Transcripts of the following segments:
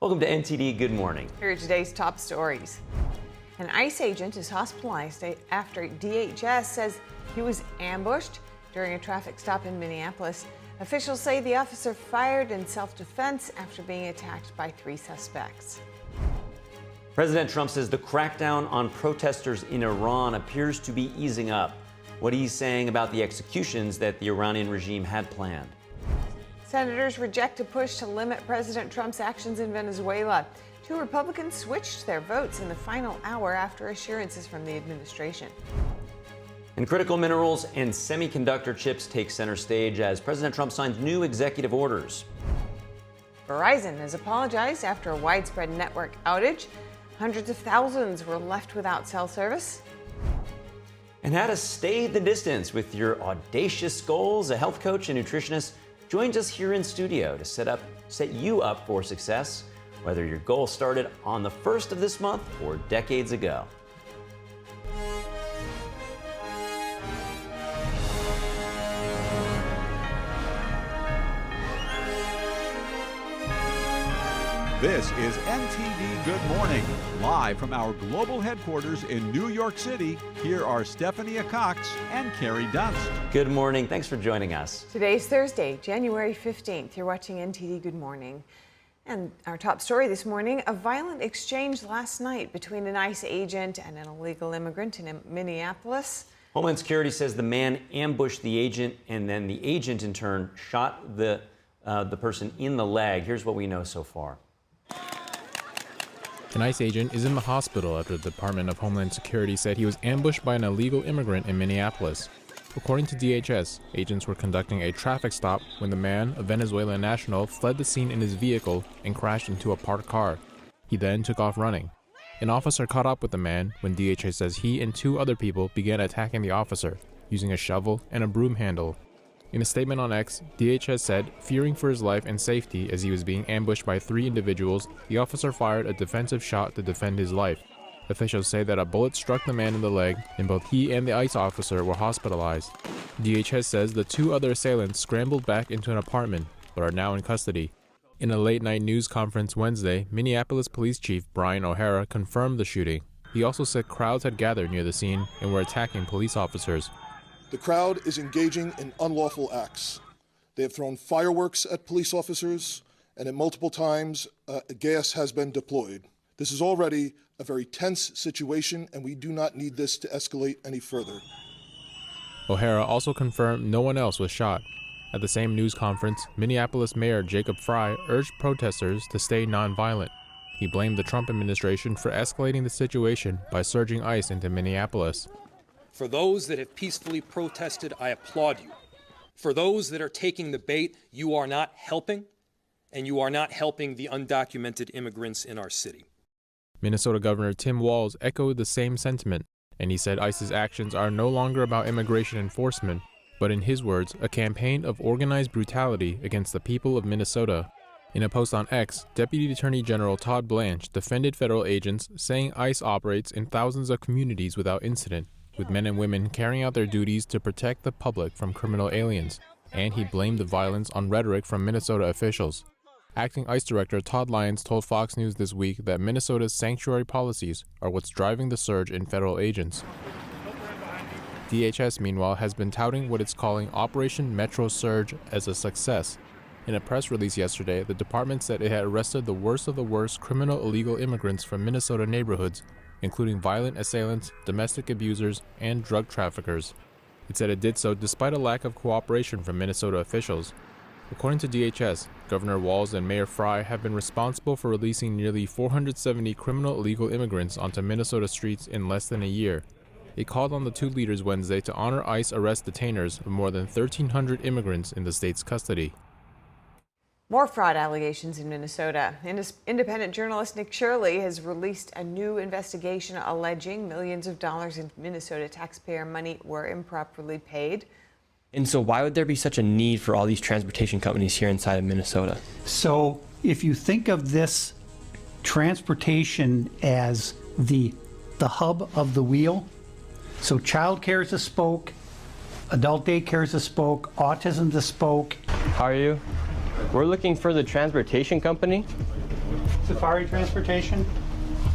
Welcome to NTD Good Morning. Here are today's top stories. An ICE agent is hospitalized after DHS says he was ambushed during a traffic stop in Minneapolis. Officials say the officer fired in self-defense after being attacked by 3 suspects. President Trump says the crackdown on protesters in Iran appears to be easing up. What he's saying about the executions that the Iranian regime had planned. Senators reject a push to limit President Trump's actions in Venezuela. 2 Republicans switched their votes in the final hour after assurances from the administration. And critical minerals and semiconductor chips take center stage as President Trump signs new executive orders. Verizon has apologized after a widespread network outage. Hundreds of thousands were left without cell service. And how to stay the distance with your audacious goals, a health coach and nutritionist joins us here in studio to set you up for success, whether your goal started on the 1st of this month or decades ago. This is NTD Good Morning, live from our global headquarters in New York City. Here are Stephanie Cox and Carrie Dunst. Good morning. Thanks for joining us. Today's Thursday, January 15th. You're watching NTD Good Morning. And our top story this morning, a violent exchange last night between an ICE agent and an illegal immigrant in Minneapolis. Homeland Security says the man ambushed the agent, and then the agent in turn shot the person in the leg. Here's what we know so far. An ICE agent is in the hospital after the Department of Homeland Security said he was ambushed by an illegal immigrant in Minneapolis. According to DHS, agents were conducting a traffic stop when the man, a Venezuelan national, fled the scene in his vehicle and crashed into a parked car. He then took off running. An officer caught up with the man when DHS says he and 2 other people began attacking the officer, using a shovel and a broom handle. In a statement on X, DHS said, fearing for his life and safety as he was being ambushed by 3 individuals, the officer fired a defensive shot to defend his life. Officials say that a bullet struck the man in the leg, and both he and the ICE officer were hospitalized. DHS says the 2 other assailants scrambled back into an apartment, but are now in custody. In a late-night news conference Wednesday, Minneapolis Police Chief Brian O'Hara confirmed the shooting. He also said crowds had gathered near the scene and were attacking police officers. The crowd is engaging in unlawful acts. They have thrown fireworks at police officers, and at multiple times, gas has been deployed. This is already a very tense situation, and we do not need this to escalate any further. O'Hara also confirmed no one else was shot. At the same news conference, Minneapolis Mayor Jacob Frey urged protesters to stay nonviolent. He blamed the Trump administration for escalating the situation by surging ICE into Minneapolis. For those that have peacefully protested, I applaud you. For those that are taking the bait, you are not helping, and you are not helping the undocumented immigrants in our city. Minnesota Governor Tim Walz echoed the same sentiment, and he said ICE's actions are no longer about immigration enforcement, but in his words, a campaign of organized brutality against the people of Minnesota. In a post on X, Deputy Attorney General Todd Blanche defended federal agents, saying ICE operates in thousands of communities without incident, with men and women carrying out their duties to protect the public from criminal aliens, and he blamed the violence on rhetoric from Minnesota officials. Acting ICE Director Todd Lyons told Fox News this week that Minnesota's sanctuary policies are what's driving the surge in federal agents. DHS, meanwhile, has been touting what it's calling Operation Metro Surge as a success. In a press release yesterday, the department said it had arrested the worst of the worst criminal illegal immigrants from Minnesota neighborhoods, including violent assailants, domestic abusers, and drug traffickers. It said it did so despite a lack of cooperation from Minnesota officials. According to DHS, Governor Walz and Mayor Frey have been responsible for releasing nearly 470 criminal illegal immigrants onto Minnesota streets in less than a year. It called on the 2 leaders Wednesday to honor ICE arrest detainers of more than 1,300 immigrants in the state's custody. More fraud allegations in Minnesota. Independent journalist Nick Shirley has released a new investigation alleging millions of dollars in Minnesota taxpayer money were improperly paid. And so why would there be such a need for all these transportation companies here inside of Minnesota? So if you think of this transportation as the hub of the wheel, so child care is a spoke, adult daycare is a spoke, autism is a spoke. How are you? We're looking for the transportation company. safari transportation?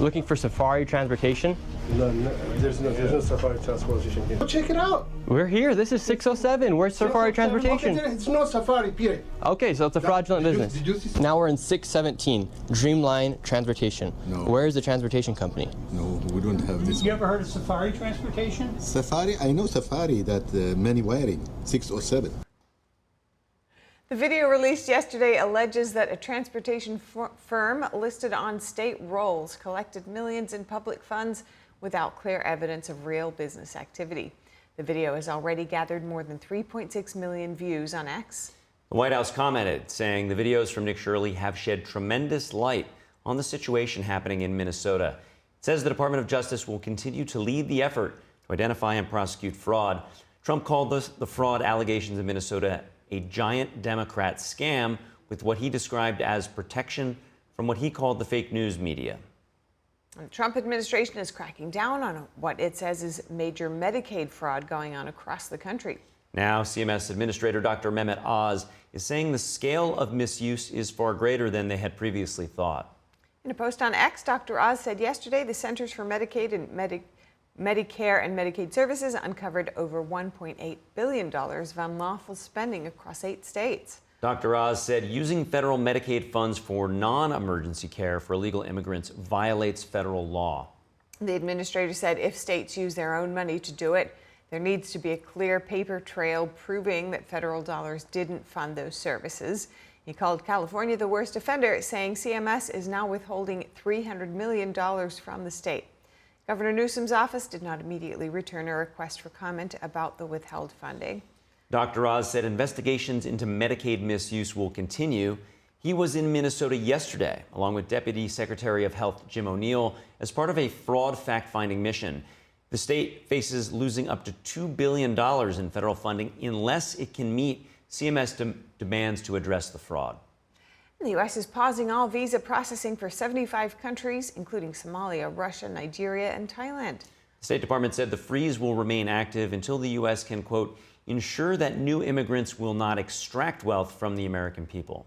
Looking for safari transportation? No, there's no safari transportation here. Check it out. We're here. This is 607. Where's safari transportation? Okay, it's no safari, period. Okay, so it's a fraudulent business. Did you see? Now we're in 617, Dreamline Transportation. No. Where is the transportation company? No, we don't have this. You ever heard of safari transportation? Safari, I know Safari, that many wiring, 607. The video released yesterday alleges that a transportation firm listed on state rolls collected millions in public funds without clear evidence of real business activity. The video has already gathered more than 3.6 million views on X. The White House commented, saying the videos from Nick Shirley have shed tremendous light on the situation happening in Minnesota. It says the Department of Justice will continue to lead the effort to identify and prosecute fraud. Trump called the fraud allegations in Minnesota a giant Democrat scam with what he described as protection from what he called the fake news media. The Trump administration is cracking down on what it says is major Medicaid fraud going on across the country. Now, CMS Administrator Dr. Mehmet Oz is saying the scale of misuse is far greater than they had previously thought. In a post on X, Dr. Oz said yesterday the Centers for Medicaid and Medicare and Medicaid Services uncovered over $1.8 billion of unlawful spending across 8 states. Dr. Oz said using federal Medicaid funds for non-emergency care for illegal immigrants violates federal law. The administrator said if states use their own money to do it, there needs to be a clear paper trail proving that federal dollars didn't fund those services. He called California the worst offender, saying CMS is now withholding $300 million from the state. Governor Newsom's office did not immediately return a request for comment about the withheld funding. Dr. Oz said investigations into Medicaid misuse will continue. He was in Minnesota yesterday, along with Deputy Secretary of Health Jim O'Neill, as part of a fraud fact-finding mission. The state faces losing up to $2 billion in federal funding unless it can meet CMS demands to address the fraud. The U.S. is pausing all visa processing for 75 countries, including Somalia, Russia, Nigeria, and Thailand. The State Department said the freeze will remain active until the U.S. can, quote, ensure that new immigrants will not extract wealth from the American people.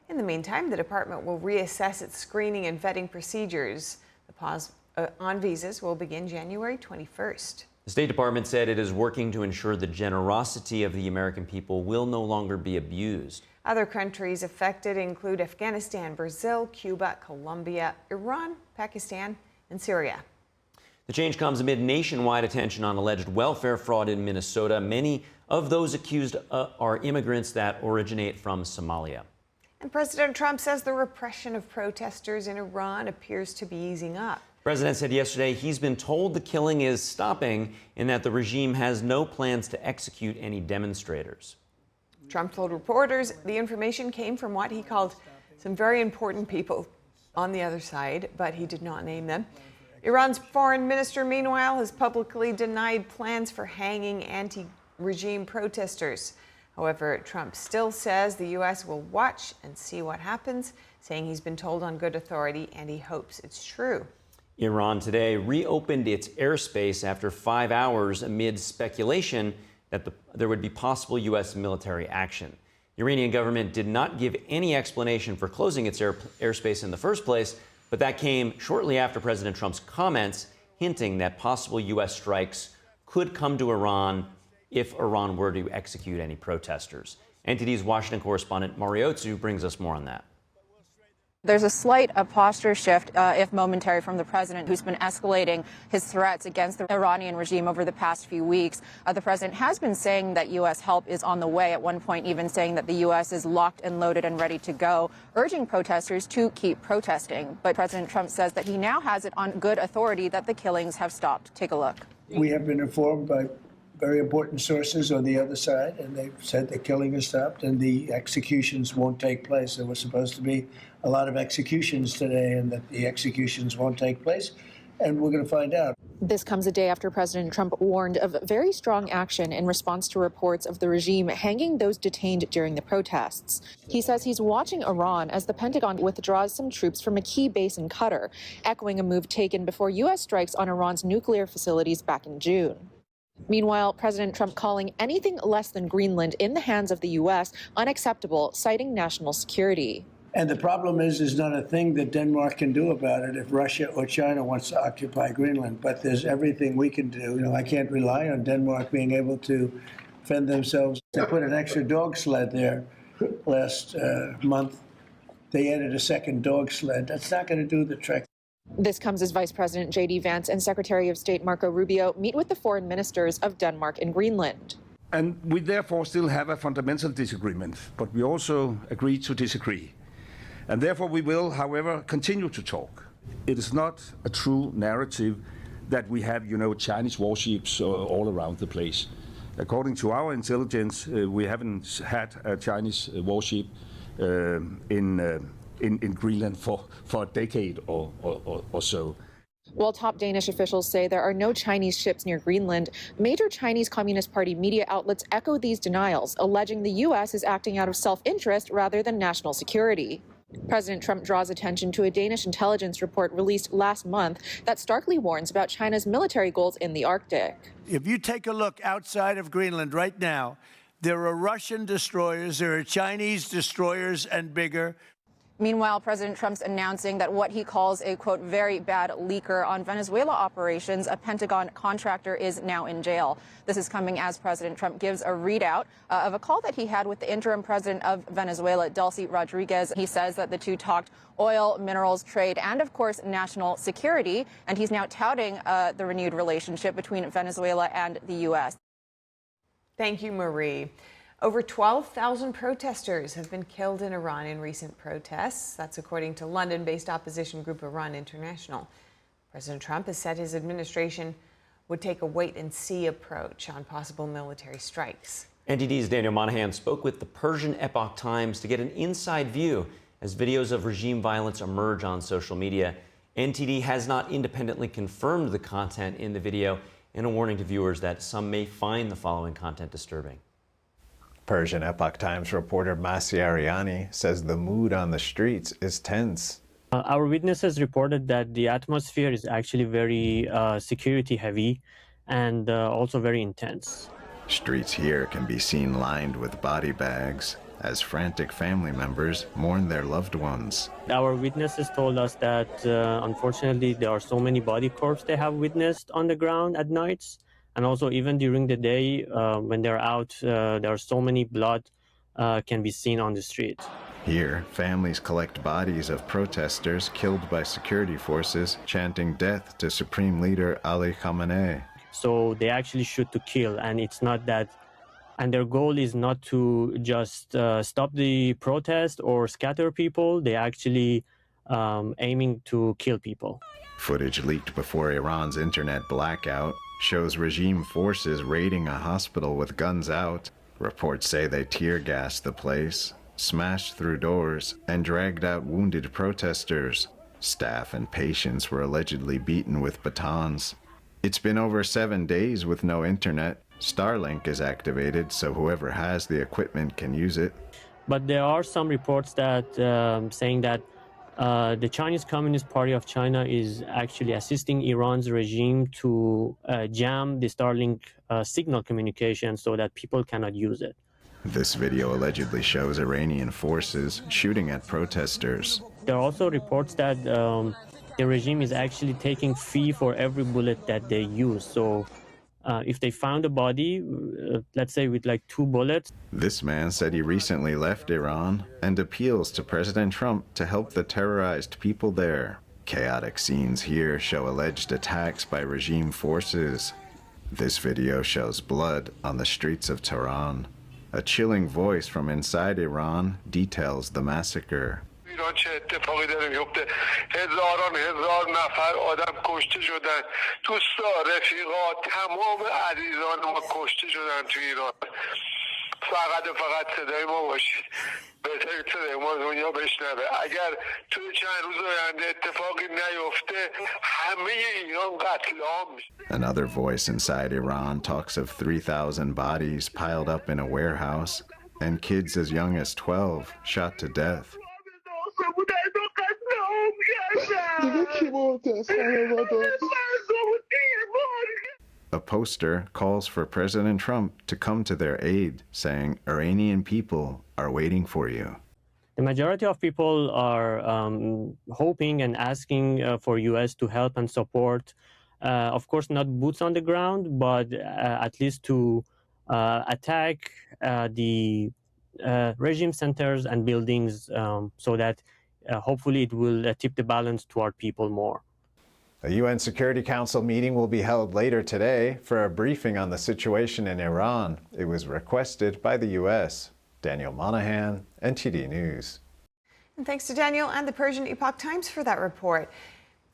In the meantime, the department will reassess its screening and vetting procedures. The pause on visas will begin January 21st. The State Department said it is working to ensure the generosity of the American people will no longer be abused. Other countries affected include Afghanistan, Brazil, Cuba, Colombia, Iran, Pakistan, and Syria. The change comes amid nationwide attention on alleged welfare fraud in Minnesota. Many of those accused are immigrants that originate from Somalia. And President Trump says the repression of protesters in Iran appears to be easing up. The president said yesterday he's been told the killing is stopping and that the regime has no plans to execute any demonstrators. Trump told reporters the information came from what he called some very important people on the other side, but he did not name them. Iran's foreign minister, meanwhile, has publicly denied plans for hanging anti-regime protesters. However, Trump still says the U.S. will watch and see what happens, saying he's been told on good authority and he hopes it's true. Iran today reopened its airspace after 5 hours amid speculation that there would be possible U.S. military action. The Iranian government did not give any explanation for closing its airspace in the first place, but that came shortly after President Trump's comments hinting that possible U.S. strikes could come to Iran if Iran were to execute any protesters. NTD's Washington correspondent Maria Corina brings us more on that. There's a slight posture shift, if momentary, from the president, who's been escalating his threats against the Iranian regime over the past few weeks. The president has been saying that U.S. help is on the way, at one point even saying that the U.S. is locked and loaded and ready to go, urging protesters to keep protesting. But President Trump says that he now has it on good authority that the killings have stopped. Take a look. We have been informed by very important sources on the other side, and they've said the killing has stopped and the executions won't take place. There was supposed to be a lot of executions today, and that the executions won't take place, and we're going to find out. This comes a day after President Trump warned of very strong action in response to reports of the regime hanging those detained during the protests. He says he's watching Iran as the Pentagon withdraws some troops from a key base in Qatar, echoing a move taken before U.S. strikes on Iran's nuclear facilities back in June. Meanwhile, President Trump calling anything less than Greenland in the hands of the U.S. unacceptable, citing national security. And the problem is there's not a thing that Denmark can do about it if Russia or China wants to occupy Greenland. But there's everything we can do. I can't rely on Denmark being able to fend themselves. They put an extra dog sled there last month. They added a second dog sled. That's not going to do the trick. This comes as Vice President J.D. Vance and Secretary of State Marco Rubio meet with the foreign ministers of Denmark and Greenland. And we therefore still have a fundamental disagreement, but we also agree to disagree. And therefore we will, however, continue to talk. It is not a true narrative that we have, Chinese warships all around the place. According to our intelligence, we haven't had a Chinese warship in Greenland for a decade or so. While top Danish officials say there are no Chinese ships near Greenland, major Chinese Communist Party media outlets echo these denials, alleging the U.S. is acting out of self-interest rather than national security. President Trump draws attention to a Danish intelligence report released last month that starkly warns about China's military goals in the Arctic. If you take a look outside of Greenland right now, there are Russian destroyers, there are Chinese destroyers and bigger. Meanwhile, President Trump's announcing that what he calls a, quote, very bad leaker on Venezuela operations, a Pentagon contractor, is now in jail. This is coming as President Trump gives a readout of a call that he had with the interim president of Venezuela, Delcy Rodriguez. He says that the two talked oil, minerals, trade, and, of course, national security. And he's now touting the renewed relationship between Venezuela and the U.S. Thank you, Marie. Over 12,000 protesters have been killed in Iran in recent protests. That's according to London-based opposition group Iran International. President Trump has said his administration would take a wait-and-see approach on possible military strikes. NTD's Daniel Monahan spoke with the Persian Epoch Times to get an inside view as videos of regime violence emerge on social media. NTD has not independently confirmed the content in the video, and a warning to viewers that some may find the following content disturbing. Persian Epoch Times reporter Masih Ariani says the mood on the streets is tense. Our witnesses reported that the atmosphere is actually very security heavy and also very intense. Streets here can be seen lined with body bags as frantic family members mourn their loved ones. Our witnesses told us that unfortunately there are so many body corpses they have witnessed on the ground at nights. And also even during the day when they're out, there are so many blood can be seen on the street. Here, families collect bodies of protesters killed by security forces chanting death to Supreme Leader Ali Khamenei. So they actually shoot to kill, and it's not that, and their goal is not to just stop the protest or scatter people. They actually aiming to kill people. Footage leaked before Iran's internet blackout shows regime forces raiding a hospital with guns out. Reports say they tear gassed the place, smashed through doors, and dragged out wounded protesters. Staff and patients were allegedly beaten with batons. It's been over 7 days with no internet. Starlink is activated, so whoever has the equipment can use it. But there are some reports that saying that the Chinese Communist Party of China is actually assisting Iran's regime to jam the Starlink signal communication so that people cannot use it. This video allegedly shows Iranian forces shooting at protesters. There are also reports that the regime is actually taking fee for every bullet that they use. So if they found a body, let's say with like 2 bullets. This man said he recently left Iran and appeals to President Trump to help the terrorized people there. Chaotic scenes here show alleged attacks by regime forces. This video shows blood on the streets of Tehran. A chilling voice from inside Iran details the massacre. ایران چه اتفاقی داره میفته هزار نفر آدم کشته شدن دوستا رفیقا تمام عزیزان ما کشته شدن تو ایران فقط صدای ما باشید بهتره صدای ما دنیا بشنوه اگر توی چند روز آینده اتفاقی نیفته همه ایران قتل عام میشه. Another voice inside Iran talks of 3,000 bodies piled up in a warehouse and kids as young as 12 shot to death. A poster calls for President Trump to come to their aid, saying Iranian people are waiting for you. The majority of people are hoping and asking for U.S. to help and support. Of course, not boots on the ground, but at least to attack the regime centers and buildings so that hopefully it will tip the balance toward people more. A UN Security Council meeting will be held later today for a briefing on the situation in Iran. It was requested by the U.S. Daniel Monahan, NTD News. And thanks to Daniel and the Persian Epoch Times for that report.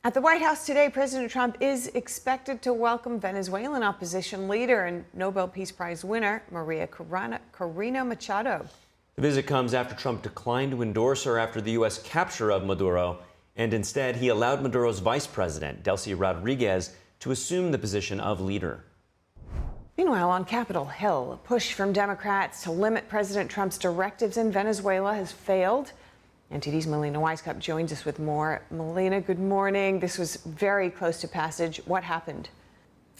At the White House today, President Trump is expected to welcome Venezuelan opposition leader and Nobel Peace Prize winner Maria Corina Machado. The visit comes after Trump declined to endorse her after the U.S. capture of Maduro, and instead he allowed Maduro's vice president, Delcy Rodriguez, to assume the position of leader. Meanwhile, on Capitol Hill, a push from Democrats to limit President Trump's directives in Venezuela has failed. NTD's Melina Wisecup joins us with more. Melina, good morning. This was very close to passage. What happened?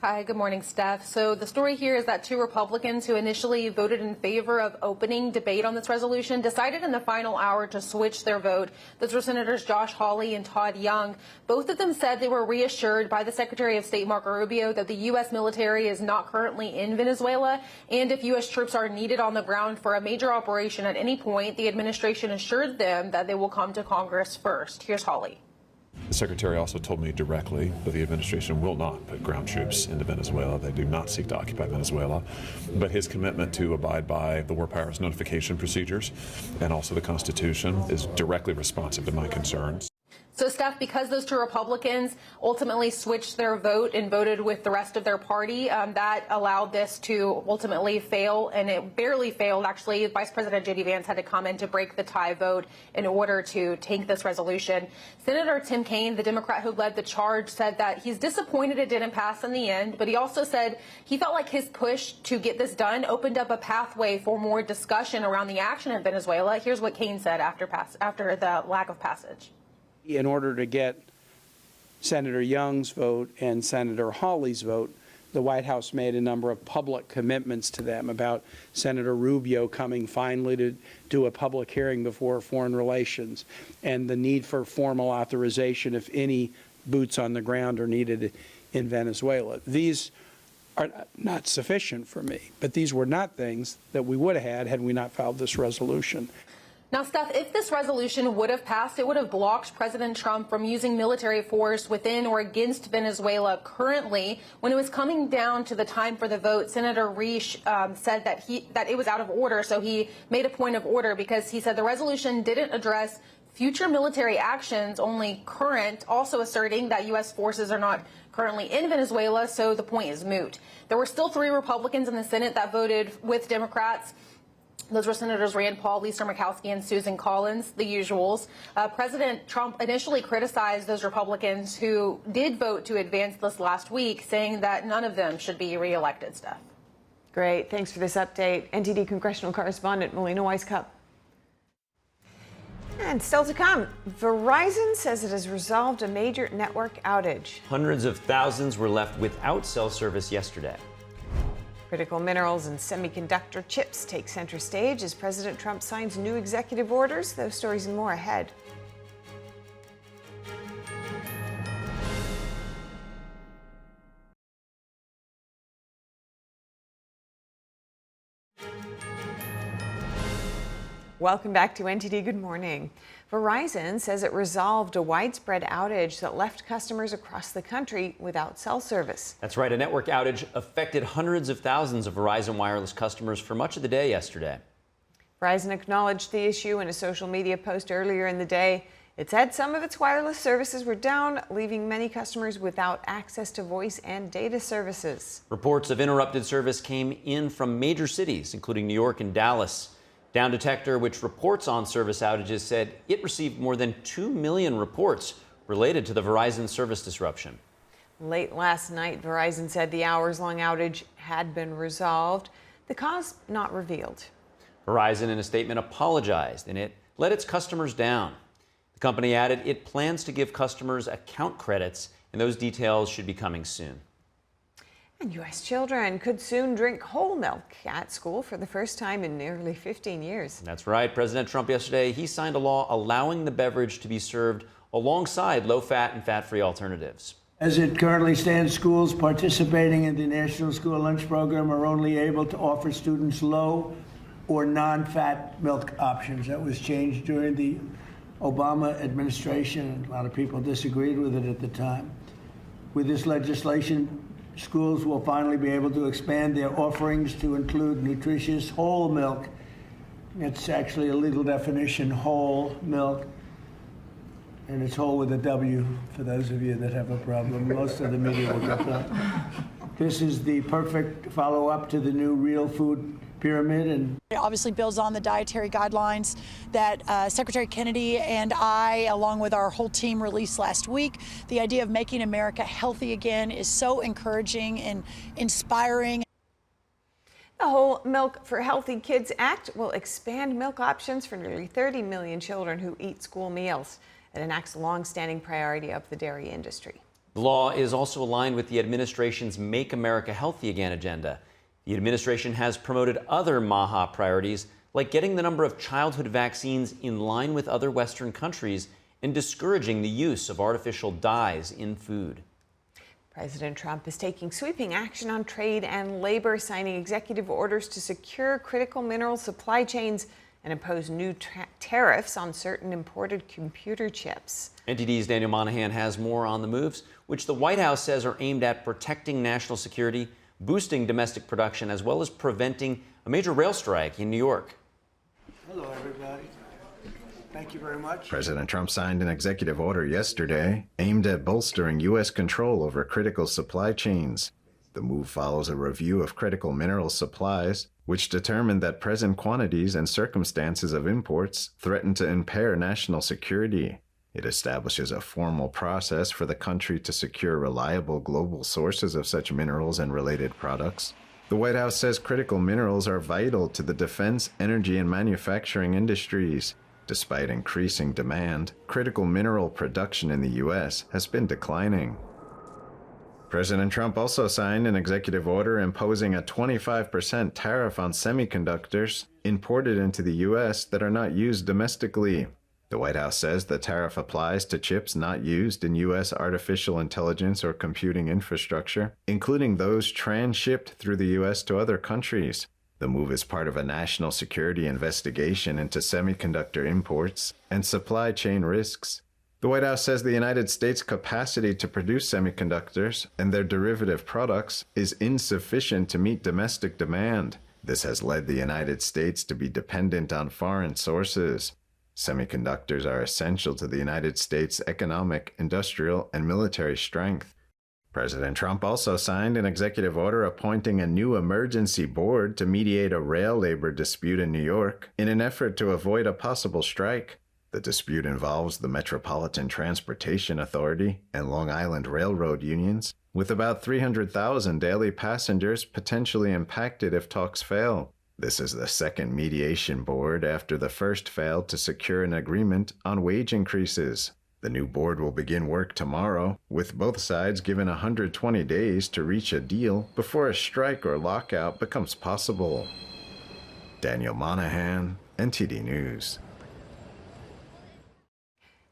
Hi, good morning, Steph. So the story here is that two Republicans who initially voted in favor of opening debate on this resolution decided in the final hour to switch their vote. Those were Senators Josh Hawley and Todd Young. Both of them said they were reassured by the Secretary of State Marco Rubio that the U.S. military is not currently in Venezuela, and if U.S. troops are needed on the ground for a major operation at any point, the administration assured them that they will come to Congress first. Here's Hawley. The Secretary also told me directly that the administration will not put ground troops into Venezuela. They do not seek to occupy Venezuela. But his commitment to abide by the War Powers Notification procedures and also the Constitution is directly responsive to my concerns. So, Steph, because those two Republicans ultimately switched their vote and voted with the rest of their party, that allowed this to ultimately fail, and it barely failed, actually. Vice President J.D. Vance had to come in to break the tie vote in order to take this resolution. Senator Tim Kaine, the Democrat who led the charge, said that he's disappointed it didn't pass in the end, but he also said he felt like his push to get this done opened up a pathway for more discussion around the action in Venezuela. Here's what Kaine said after the lack of passage. In order to get Senator Young's vote and Senator Hawley's vote, the White House made a number of public commitments to them about Senator Rubio coming finally to do a public hearing before Foreign Relations and the need for formal authorization if any boots on the ground are needed in Venezuela. These are not sufficient for me, but these were not things that we would have had we not filed this resolution. Now, Steph, if this resolution would have passed, it would have blocked President Trump from using military force within or against Venezuela currently. When it was coming down to the time for the vote, Senator Risch said that it was out of order, so he made a point of order because he said the resolution didn't address future military actions, only current, also asserting that U.S. forces are not currently in Venezuela, so the point is moot. There were still 3 Republicans in the Senate that voted with Democrats. Those were Senators Rand Paul, Lisa Murkowski, and Susan Collins, the usuals. President Trump initially criticized those Republicans who did vote to advance this last week, saying that none of them should be reelected, Steph. Great. Thanks for this update. NTD congressional correspondent Melina Wisecup. And still to come, Verizon says it has resolved a major network outage. Hundreds of thousands were left without cell service yesterday. Critical minerals and semiconductor chips take center stage as President Trump signs new executive orders. Those stories and more ahead. Welcome back to NTD Good Morning. Verizon says it resolved a widespread outage that left customers across the country without cell service. That's right. A network outage affected hundreds of thousands of Verizon wireless customers for much of the day yesterday. Verizon acknowledged the issue in a social media post earlier in the day. It said some of its wireless services were down, leaving many customers without access to voice and data services. Reports of interrupted service came in from major cities, including New York and Dallas. Down Detector, which reports on service outages, said it received more than 2 million reports related to the Verizon service disruption. Late last night, Verizon said the hours-long outage had been resolved. The cause not revealed. Verizon, in a statement, apologized, and it let its customers down. The company added it plans to give customers account credits, and those details should be coming soon. And U.S. children could soon drink whole milk at school for the first time in nearly 15 years. That's right. President Trump yesterday, he signed a law allowing the beverage to be served alongside low-fat and fat-free alternatives. As it currently stands, schools participating in the National School Lunch Program are only able to offer students low or non-fat milk options. That was changed during the Obama administration, and a lot of people disagreed with it at the time. With this legislation, schools will finally be able to expand their offerings to include nutritious whole milk. It's actually a legal definition, whole milk. And it's whole with a W for those of you that have a problem. Most of the media will get that. This is the perfect follow-up to the new real food pyramid. And it obviously builds on the dietary guidelines that Secretary Kennedy and I, along with our whole team, released last week. The idea of making America healthy again is so encouraging and inspiring. The Whole Milk for Healthy Kids Act will expand milk options for nearly 30 million children who eat school meals. It enacts a long-standing priority of the dairy industry. The law is also aligned with the administration's Make America Healthy Again agenda. The administration has promoted other MAHA priorities, like getting the number of childhood vaccines in line with other Western countries and discouraging the use of artificial dyes in food. President Trump is taking sweeping action on trade and labor, signing executive orders to secure critical mineral supply chains and impose new tariffs on certain imported computer chips. NTD's Daniel Monahan has more on the moves, which the White House says are aimed at protecting national security, boosting domestic production, as well as preventing a major rail strike in New York. Hello, everybody. Thank you very much. President Trump signed an executive order yesterday aimed at bolstering U.S. control over critical supply chains. The move follows a review of critical mineral supplies, which determined that present quantities and circumstances of imports threaten to impair national security. It establishes a formal process for the country to secure reliable global sources of such minerals and related products. The White House says critical minerals are vital to the defense, energy, and manufacturing industries. Despite increasing demand, critical mineral production in the U.S. has been declining. President Trump also signed an executive order imposing a 25% tariff on semiconductors imported into the U.S. that are not used domestically. The White House says the tariff applies to chips not used in U.S. artificial intelligence or computing infrastructure, including those transshipped through the U.S. to other countries. The move is part of a national security investigation into semiconductor imports and supply chain risks. The White House says the United States' capacity to produce semiconductors and their derivative products is insufficient to meet domestic demand. This has led the United States to be dependent on foreign sources. Semiconductors are essential to the United States' economic, industrial, and military strength. President Trump also signed an executive order appointing a new emergency board to mediate a rail labor dispute in New York in an effort to avoid a possible strike. The dispute involves the Metropolitan Transportation Authority and Long Island Railroad unions, with about 300,000 daily passengers potentially impacted if talks fail. This is the second mediation board after the first failed to secure an agreement on wage increases. The new board will begin work tomorrow, with both sides given 120 days to reach a deal before a strike or lockout becomes possible. Daniel Monahan, NTD News.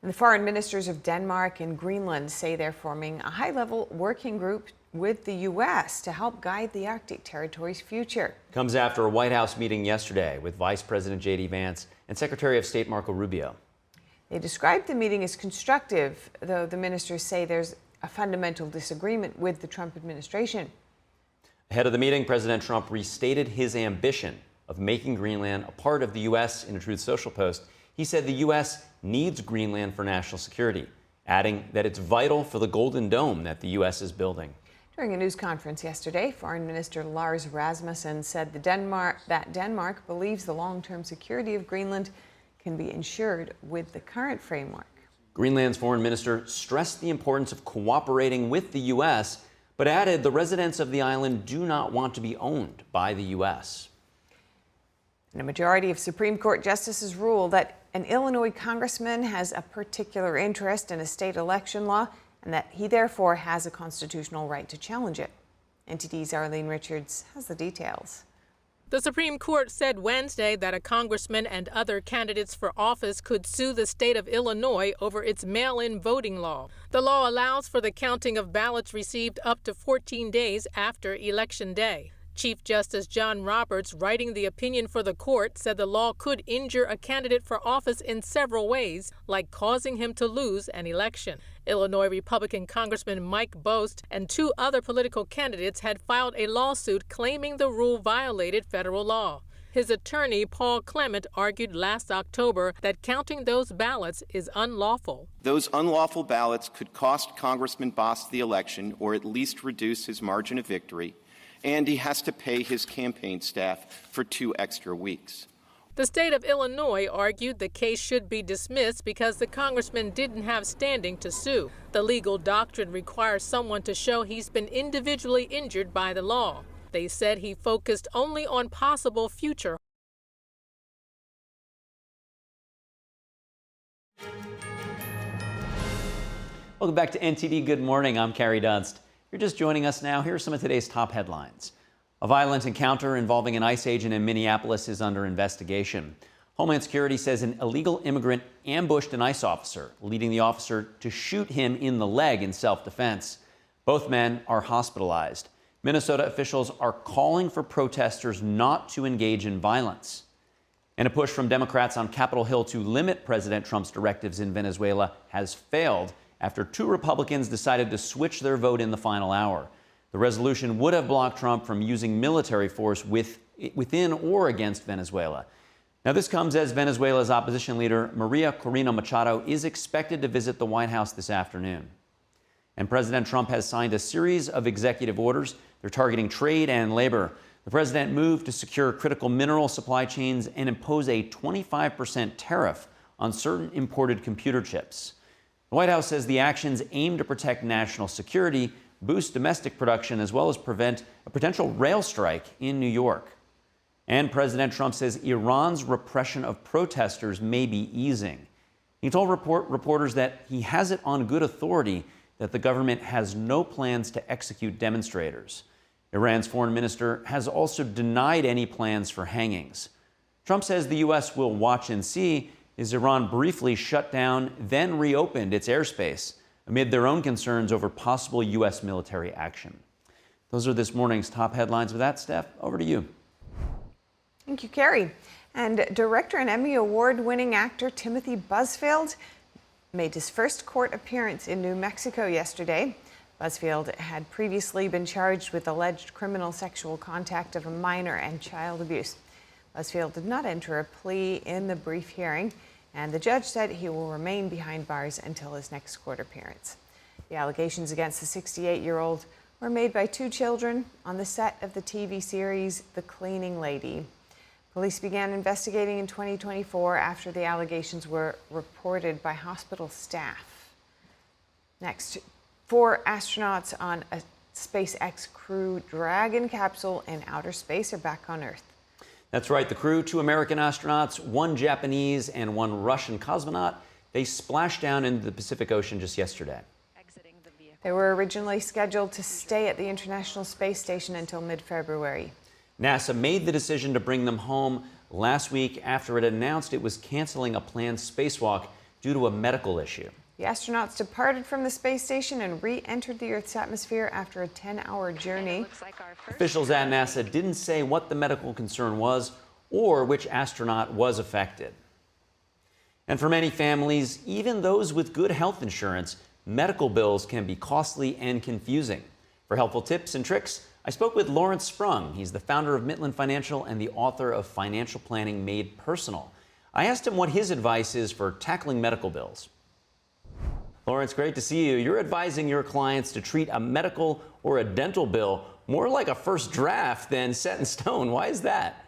The foreign ministers of Denmark and Greenland say they're forming a high-level working group with the U.S. to help guide the Arctic territory's future. Comes after a White House meeting yesterday with Vice President J.D. Vance and Secretary of State Marco Rubio. They described the meeting as constructive, though the ministers say there's a fundamental disagreement with the Trump administration. Ahead of the meeting, President Trump restated his ambition of making Greenland a part of the U.S. in a Truth Social post. He said the U.S. needs Greenland for national security, adding that it's vital for the Golden Dome that the U.S. is building. During a news conference yesterday, Foreign Minister Lars Rasmussen said that Denmark believes the long-term security of Greenland can be ensured with the current framework. Greenland's foreign minister stressed the importance of cooperating with the U.S., but added the residents of the island do not want to be owned by the U.S. And a majority of Supreme Court justices ruled that an Illinois congressman has a particular interest in a state election law and that he therefore has a constitutional right to challenge it. NTD's Arlene Richards has the details. The Supreme Court said Wednesday that a congressman and other candidates for office could sue the state of Illinois over its mail-in voting law. The law allows for the counting of ballots received up to 14 days after Election Day. Chief Justice John Roberts, writing the opinion for the court, said the law could injure a candidate for office in several ways, like causing him to lose an election. Illinois Republican Congressman Mike Bost and 2 other political candidates had filed a lawsuit claiming the rule violated federal law. His attorney, Paul Clement, argued last October that counting those ballots is unlawful. Those unlawful ballots could cost Congressman Bost the election or at least reduce his margin of victory, and he has to pay his campaign staff for 2 extra weeks. The state of Illinois argued the case should be dismissed because the congressman didn't have standing to sue. The legal doctrine requires someone to show he's been individually injured by the law. They said he focused only on possible future. Welcome back to NTD Good Morning. I'm Carrie Dunst. If you're just joining us now, here are some of today's top headlines. A violent encounter involving an ICE agent in Minneapolis is under investigation. Homeland Security says an illegal immigrant ambushed an ICE officer, leading the officer to shoot him in the leg in self-defense. Both men are hospitalized. Minnesota officials are calling for protesters not to engage in violence. And a push from Democrats on Capitol Hill to limit President Trump's directives in Venezuela has failed after 2 Republicans decided to switch their vote in the final hour. The resolution would have blocked Trump from using military force within or against Venezuela. Now, this comes as Venezuela's opposition leader, Maria Corina Machado, is expected to visit the White House this afternoon. And President Trump has signed a series of executive orders. They're targeting trade and labor. The president moved to secure critical mineral supply chains and impose a 25% tariff on certain imported computer chips. The White House says the actions aim to protect national security, boost domestic production, as well as prevent a potential rail strike in New York. And President Trump says Iran's repression of protesters may be easing. He told reporters that he has it on good authority that the government has no plans to execute demonstrators. Iran's foreign minister has also denied any plans for hangings. Trump says the U.S. will watch and see as Iran briefly shut down, then reopened its airspace amid their own concerns over possible U.S. military action. Those are this morning's top headlines. With that, Steph, over to you. Thank you, Carrie. And director and Emmy Award-winning actor Timothy Bushfiled made his first court appearance in New Mexico yesterday. Bushfiled had previously been charged with alleged criminal sexual contact of a minor and child abuse. Bushfiled did not enter a plea in the brief hearing, and the judge said he will remain behind bars until his next court appearance. The allegations against the 68-year-old were made by 2 children on the set of the TV series The Cleaning Lady. Police began investigating in 2024 after the allegations were reported by hospital staff. Next, 4 astronauts on a SpaceX Crew Dragon capsule in outer space are back on Earth. That's right. The crew, 2 American astronauts, 1 Japanese and 1 Russian cosmonaut, they splashed down into the Pacific Ocean just yesterday. They were originally scheduled to stay at the International Space Station until mid-February. NASA made the decision to bring them home last week after it announced it was canceling a planned spacewalk due to a medical issue. The astronauts departed from the space station and re-entered the Earth's atmosphere after a 10-hour journey. Officials at NASA didn't say what the medical concern was or which astronaut was affected. And for many families, even those with good health insurance, medical bills can be costly and confusing. For helpful tips and tricks, I spoke with Lawrence Sprung. He's the founder of Midland Financial and the author of Financial Planning Made Personal. I asked him what his advice is for tackling medical bills. Lawrence, great to see you. You're advising your clients to treat a medical or a dental bill more like a first draft than set in stone. Why is that?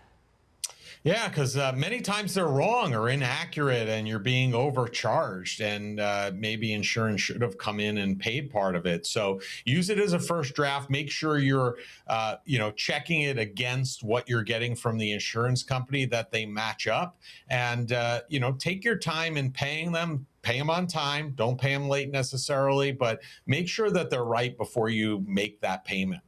Yeah, because many times they're wrong or inaccurate and you're being overcharged, and maybe insurance should have come in and paid part of it. So use it as a first draft. Make sure you're checking it against what you're getting from the insurance company, that they match up, and take your time in paying them. Pay them on time. Don't pay them late necessarily, but make sure that they're right before you make that payment.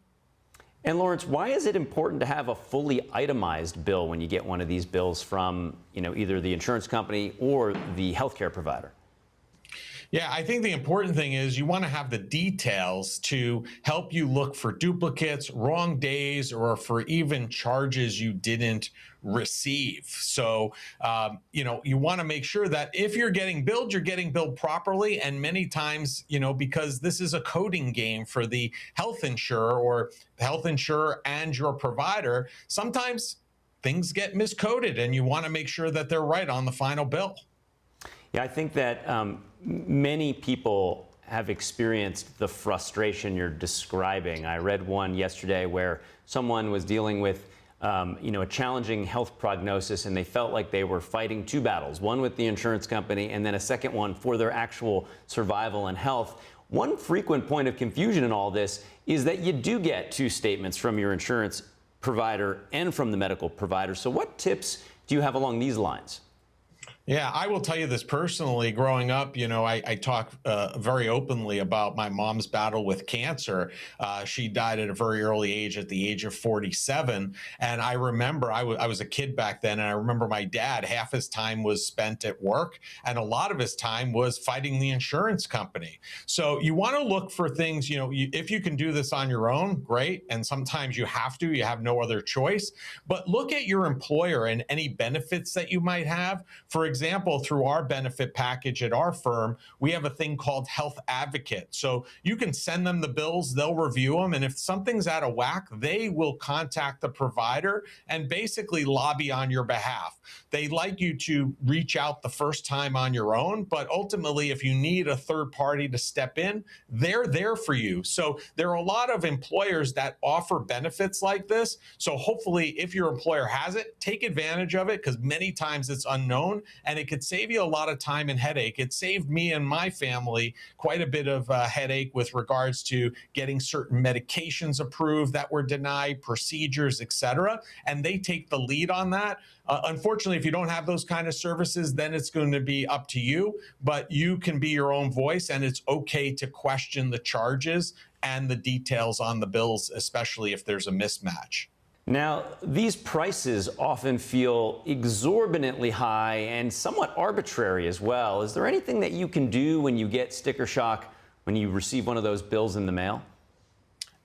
And Lawrence, why is it important to have a fully itemized bill when you get one of these bills from, either the insurance company or the healthcare provider? Yeah, I think the important thing is you want to have the details to help you look for duplicates, wrong days, or for even charges you didn't receive. So, you want to make sure that if you're getting billed properly. And many times, because this is a coding game for the health insurer or health insurer and your provider, sometimes things get miscoded and you want to make sure that they're right on the final bill. Yeah, I think that many people have experienced the frustration you're describing. I read one yesterday where someone was dealing with a challenging health prognosis, and they felt like they were fighting two battles, one with the insurance company and then a second one for their actual survival and health. One frequent point of confusion in all this is that you do get two statements from your insurance provider and from the medical provider. So what tips do you have along these lines? Yeah, I will tell you this personally. Growing up, I talk very openly about my mom's battle with cancer. She died at a very early age, at the age of 47. And I remember I was a kid back then. And I remember my dad, half his time was spent at work and a lot of his time was fighting the insurance company. So you want to look for things, if you can do this on your own, great. And sometimes you have no other choice. But look at your employer and any benefits that you might have. For example, through our benefit package at our firm, we have a thing called Health Advocate. So you can send them the bills, they'll review them, and if something's out of whack, they will contact the provider and basically lobby on your behalf. They like you to reach out the first time on your own, but ultimately, if you need a third party to step in, they're there for you. So there are a lot of employers that offer benefits like this. So hopefully, if your employer has it, take advantage of it, because many times it's unknown. And it could save you a lot of time and headache. It saved me and my family quite a bit of headache with regards to getting certain medications approved that were denied, procedures, etc. And they take the lead on that. Unfortunately, if you don't have those kind of services, then it's going to be up to you. But you can be your own voice, and it's okay to question the charges and the details on the bills, especially if there's a mismatch. Now, these prices often feel exorbitantly high and somewhat arbitrary as well. Is there anything that you can do when you get sticker shock when you receive one of those bills in the mail?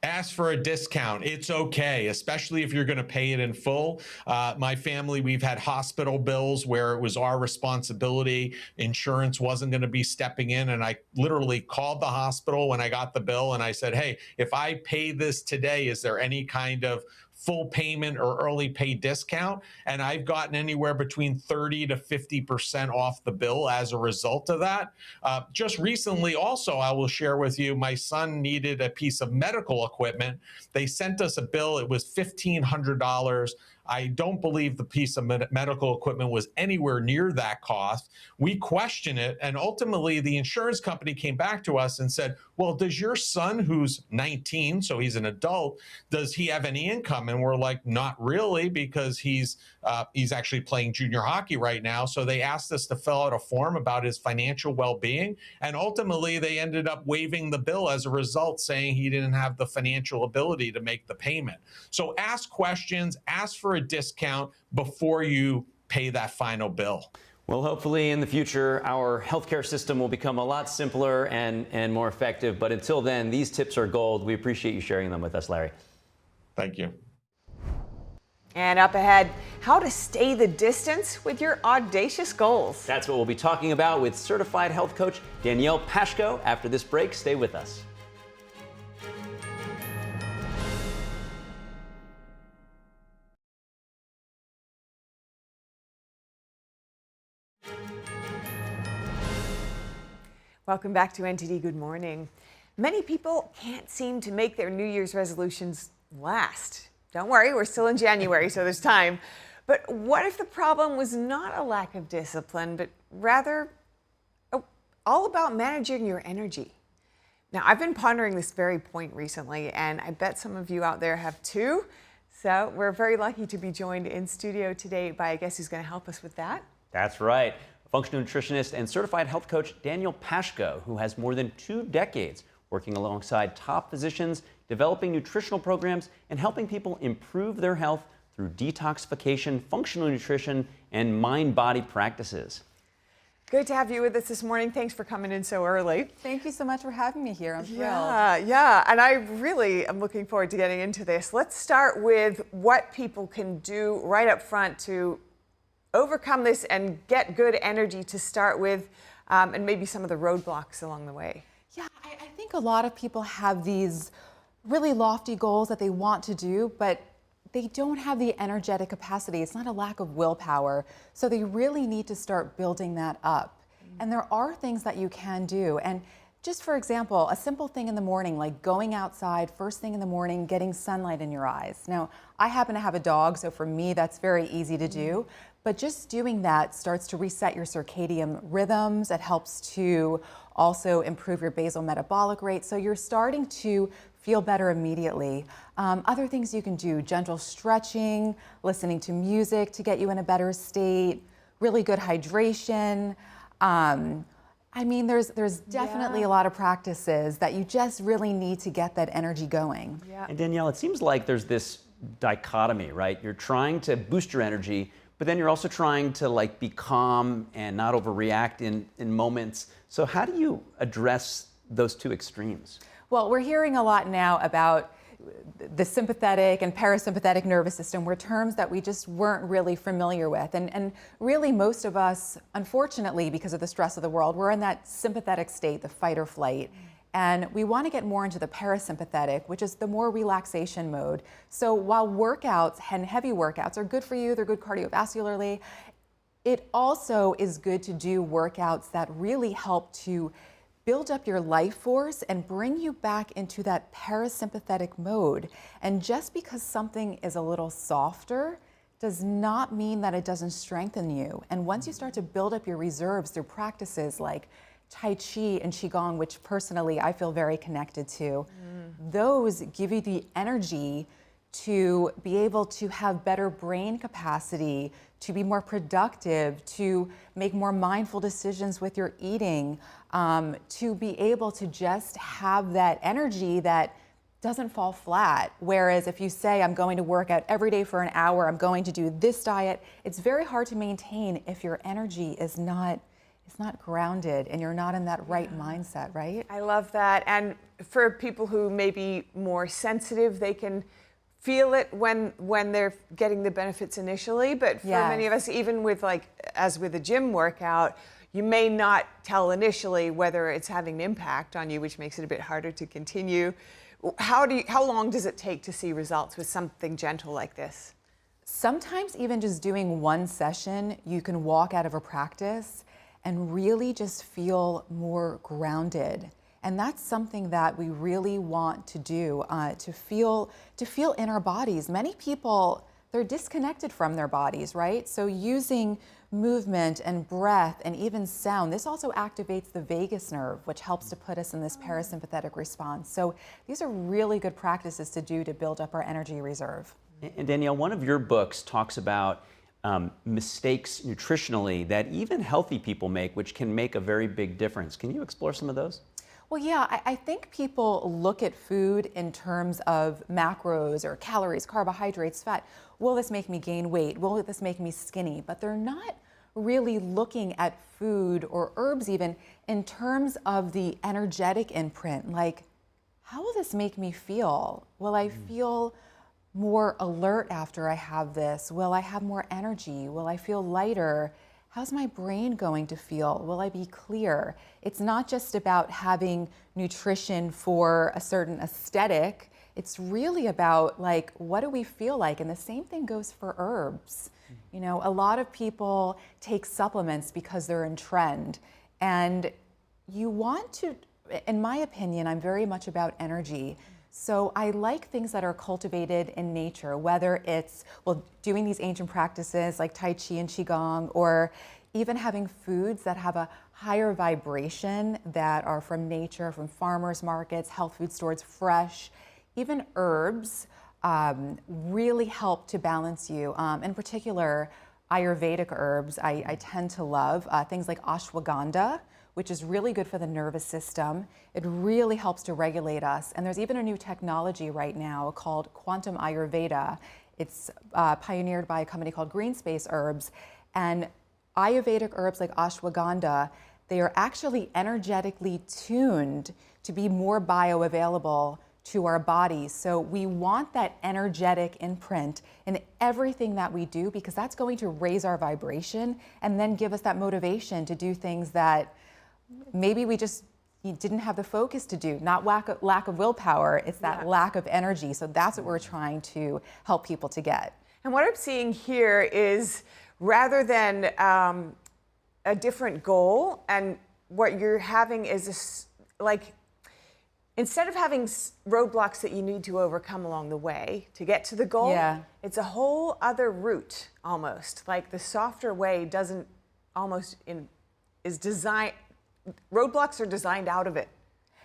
Ask for a discount. It's okay, especially if you're going to pay it in full. My family, we've had hospital bills where it was our responsibility. Insurance wasn't going to be stepping in. And I literally called the hospital when I got the bill and I said, hey, if I pay this today, is there any kind of full payment or early pay discount? And I've gotten anywhere between 30 to 50% off the bill as a result of that. Just recently, also, I will share with you, my son needed a piece of medical equipment. They sent us a bill. It was $1,500. I don't believe the piece of medical equipment was anywhere near that cost. We questioned it, and ultimately the insurance company came back to us and said, well, does your son, who's 19, so he's an adult, does he have any income? And we're like, not really, because he's actually playing junior hockey right now. So they asked us to fill out a form about his financial well-being, and ultimately they ended up waiving the bill as a result, saying he didn't have the financial ability to make the payment. So ask questions, ask for a discount before you pay that final bill. Well, hopefully in the future, our healthcare system will become a lot simpler and more effective. But until then, these tips are gold. We appreciate you sharing them with us, Larry. Thank you. And up ahead, how to stay the distance with your audacious goals. That's what we'll be talking about with certified health coach Danielle Pashko after this break. Stay with us. Welcome back to NTD Good Morning. Many people can't seem to make their New Year's resolutions last. Don't worry, we're still in January, so there's time. But what if the problem was not a lack of discipline, but rather all about managing your energy? Now, I've been pondering this very point recently, and I bet some of you out there have too. So we're very lucky to be joined in studio today by a guest who's going to help us with that. That's right. Functional nutritionist and certified health coach Danielle Pashko, who has more than 2 decades working alongside top physicians developing nutritional programs, and helping people improve their health through detoxification, functional nutrition, and mind-body practices. Great to have you with us this morning. Thanks for coming in so early. Thank you so much for having me here. I'm thrilled. Yeah, and I really am looking forward to getting into this. Let's start with what people can do right up front to overcome this and get good energy to start with, and maybe some of the roadblocks along the way. Yeah, I think a lot of people have these really lofty goals that they want to do, but they don't have the energetic capacity. It's not a lack of willpower. So they really need to start building that up. And there are things that you can do. And just for example, a simple thing in the morning, like going outside first thing in the morning, getting sunlight in your eyes. Now, I happen to have a dog, so for me, that's very easy to do. But just doing that starts to reset your circadian rhythms. It helps to also improve your basal metabolic rate. So you're starting to feel better immediately. Other things you can do, gentle stretching, listening to music to get you in a better state, really good hydration. I mean, there's definitely a lot of practices that you just really need to get that energy going. And Danielle, it seems like there's this dichotomy, right? You're trying to boost your energy, but then you're also trying to like be calm and not overreact in moments. So how do you address those two extremes? Well, we're hearing a lot now about the sympathetic and parasympathetic nervous system were terms that we just weren't really familiar with. And really most of us, unfortunately, because of the stress of the world, we're in that sympathetic state, the fight or flight. And we want to get more into the parasympathetic, which is the more relaxation mode. So while workouts and heavy workouts are good for you, they're good cardiovascularly, it also is good to do workouts that really help to build up your life force and bring you back into that parasympathetic mode. And just because something is a little softer does not mean that it doesn't strengthen you. And once you start to build up your reserves through practices like Tai Chi and Qigong, which personally I feel very connected to, those give you the energy to be able to have better brain capacity, to be more productive, to make more mindful decisions with your eating, to be able to just have that energy that doesn't fall flat. Whereas if you say, I'm going to work out every day for an hour, I'm going to do this diet, it's very hard to maintain if your energy is not grounded and you're not in that right mindset, right? I love that. And for people who may be more sensitive, they can feel it when they're getting the benefits initially. But for many of us, even with as with a gym workout, you may not tell initially whether it's having an impact on you, which makes it a bit harder to continue. How long does it take to see results with something gentle like this? Sometimes even just doing one session, you can walk out of a practice and really just feel more grounded. And that's something that we really want to do, to feel in our bodies. Many people, they're disconnected from their bodies, right? So using movement and breath and even sound, this also activates the vagus nerve, which helps to put us in this parasympathetic response. So these are really good practices to do to build up our energy reserve. And Danielle, one of your books talks about mistakes nutritionally that even healthy people make, which can make a very big difference. Can you explore some of those? Well, yeah, I think people look at food in terms of macros or calories, carbohydrates, fat. Will this make me gain weight? Will this make me skinny? But they're not really looking at food or herbs even in terms of the energetic imprint. Like, how will this make me feel? Will I feel more alert after I have this? Will I have more energy? Will I feel lighter? How's my brain going to feel? Will I be clear? It's not just about having nutrition for a certain aesthetic. It's really about what do we feel like? And the same thing goes for herbs. You know, a lot of people take supplements because they're in trend. And you want to, in my opinion, I'm very much about energy. So I like things that are cultivated in nature, whether it's, doing these ancient practices like Tai Chi and Qigong, or even having foods that have a higher vibration that are from nature, from farmers markets, health food stores, fresh. Even herbs really help to balance you. In particular, Ayurvedic herbs I tend to love, things like ashwagandha, which is really good for the nervous system. It really helps to regulate us. And there's even a new technology right now called quantum Ayurveda. It's pioneered by a company called Greenspace Herbs. And Ayurvedic herbs like ashwagandha, they are actually energetically tuned to be more bioavailable to our bodies. So we want that energetic imprint in everything that we do, because that's going to raise our vibration and then give us that motivation to do things that maybe we just didn't have the focus to do. Not lack of willpower, it's that lack of energy. So that's what we're trying to help people to get. And what I'm seeing here is, rather than a different goal, and what you're having is instead of having roadblocks that you need to overcome along the way to get to the goal, it's a whole other route almost. Like the softer way is designed, roadblocks are designed out of it.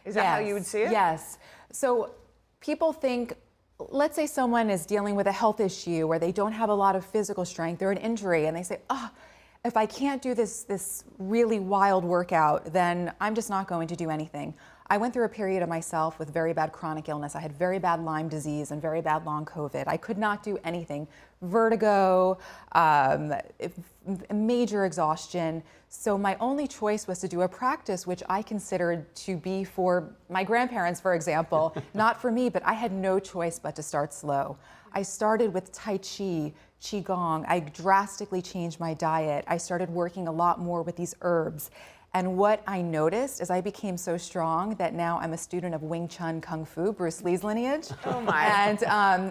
Is that how you would see it? Yes. So people think, let's say someone is dealing with a health issue where they don't have a lot of physical strength or an injury, and they say, if I can't do this really wild workout, then I'm just not going to do anything. I went through a period of myself with very bad chronic illness. I had very bad Lyme disease and very bad long COVID. I could not do anything. Vertigo, major exhaustion. So my only choice was to do a practice which I considered to be for my grandparents, for example, not for me, but I had no choice but to start slow. I started with Tai Chi, Qigong. I drastically changed my diet. I started working a lot more with these herbs. And what I noticed is I became so strong that now I'm a student of Wing Chun Kung Fu, Bruce Lee's lineage. Oh my. And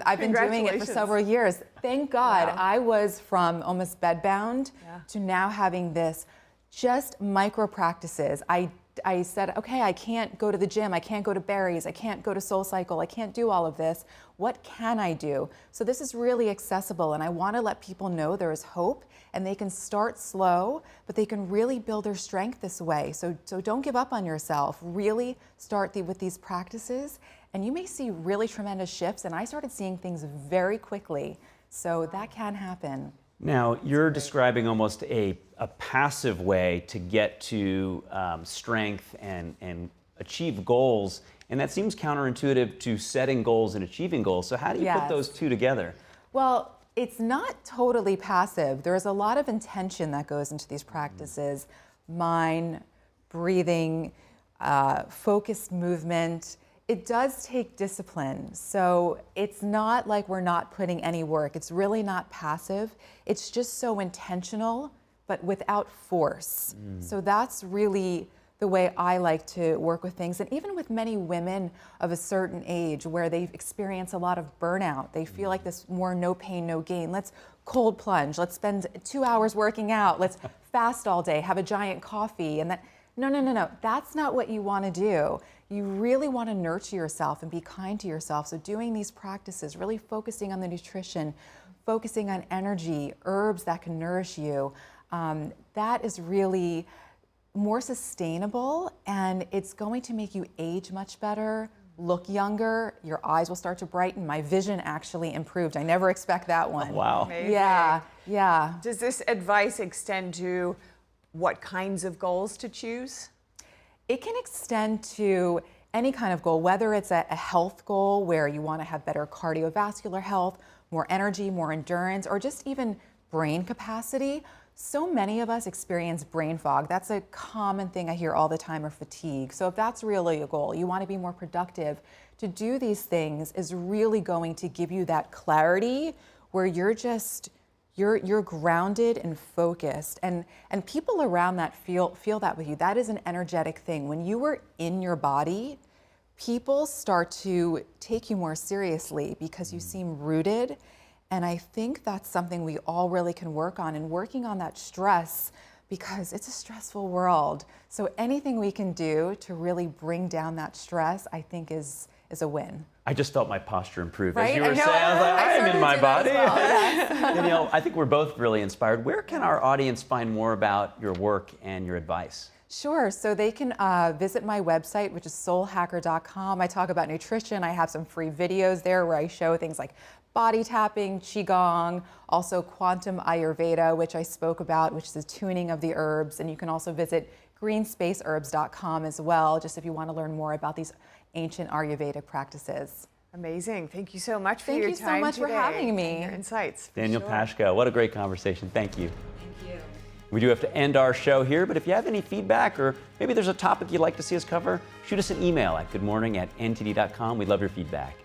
I've been doing it for several years. Thank God. Wow. I was from almost bedbound to now having this just micro practices. I said, okay, I can't go to the gym, I can't go to Barry's, I can't go to SoulCycle, I can't do all of this. What can I do? So this is really accessible, and I want to let people know there is hope, and they can start slow, but they can really build their strength this way. So don't give up on yourself. Really start with these practices, and you may see really tremendous shifts. And I started seeing things very quickly, so that can happen. Now, you're describing almost a passive way to get to strength and achieve goals, and that seems counterintuitive to setting goals and achieving goals. So how do you put those two together? Well, it's not totally passive. There's a lot of intention that goes into these practices. Mind, breathing, focused movement. It does take discipline. So it's not like we're not putting any work. It's really not passive. It's just so intentional, but without force. So that's really the way I like to work with things. And even with many women of a certain age where they've experienced a lot of burnout, they feel like this more no pain, no gain. Let's cold plunge. Let's spend 2 hours working out. Let's fast all day, have a giant coffee. And that, no. That's not what you want to do. You really want to nurture yourself and be kind to yourself. So doing these practices, really focusing on the nutrition, focusing on energy, herbs that can nourish you, that is really more sustainable, and it's going to make you age much better, look younger, your eyes will start to brighten. My vision actually improved. I never expect that one. Oh, wow. Amazing. Yeah. Does this advice extend to what kinds of goals to choose? It can extend to any kind of goal, whether it's a health goal where you want to have better cardiovascular health, more energy, more endurance, or just even brain capacity. So many of us experience brain fog. That's a common thing I hear all the time, or fatigue. So if that's really a goal, you want to be more productive, to do these things is really going to give you that clarity where you're grounded and focused. And people around that feel that with you. That is an energetic thing. When you are in your body, people start to take you more seriously because you seem rooted. And I think that's something we all really can work on, and working on that stress, because it's a stressful world. So anything we can do to really bring down that stress, I think is a win. I just felt my posture improve. Right? As you were saying, I was like, I'm in my body. Well. I think we're both really inspired. Where can our audience find more about your work and your advice? Sure. So they can visit my website, which is soulhacker.com. I talk about nutrition. I have some free videos there where I show things like body tapping, qigong, also quantum Ayurveda, which I spoke about, which is the tuning of the herbs. And you can also visit greenspaceherbs.com as well, just if you want to learn more about these ancient Ayurvedic practices. Amazing. Thank you so much for Thank your you so time much for today having me. and your insights. Daniel Sure. Pashko, what a great conversation. Thank you. Thank you. We do have to end our show here, but if you have any feedback or maybe there's a topic you'd like to see us cover, shoot us an email at goodmorning@ntd.com. We'd love your feedback.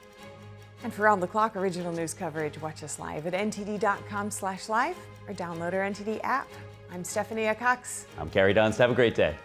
And for round-the-clock original news coverage, watch us live at ntd.com/live or download our NTD app. I'm Stephanie Cox. I'm Carrie Dunst. Have a great day.